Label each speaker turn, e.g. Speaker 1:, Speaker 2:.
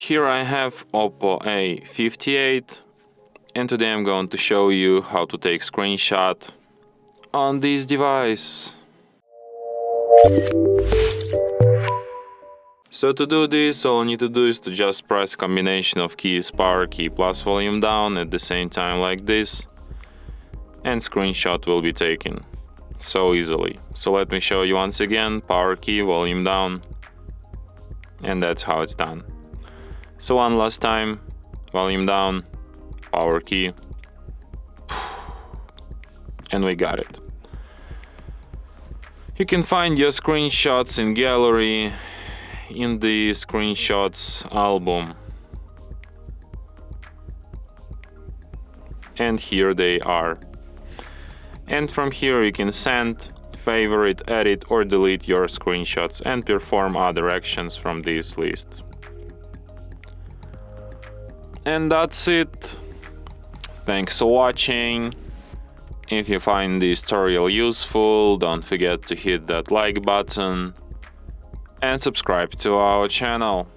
Speaker 1: Here I have OPPO A58 and today I'm going to show you how to take screenshot on this device. So to do this, all you need to do is to just press combination of keys power key plus volume down at the same time like this, and screenshot will be taken so easily. So let me show you once again, power key, volume down, and that's how it's done. So one last time, volume down, power key, and we got it. You can find your screenshots in gallery in the screenshots album, and here they are. And from here you can send, favorite, edit or delete your screenshots and perform other actions from this list. And that's it. Thanks for watching. If you find this tutorial useful, don't forget to hit that like button and subscribe to our channel.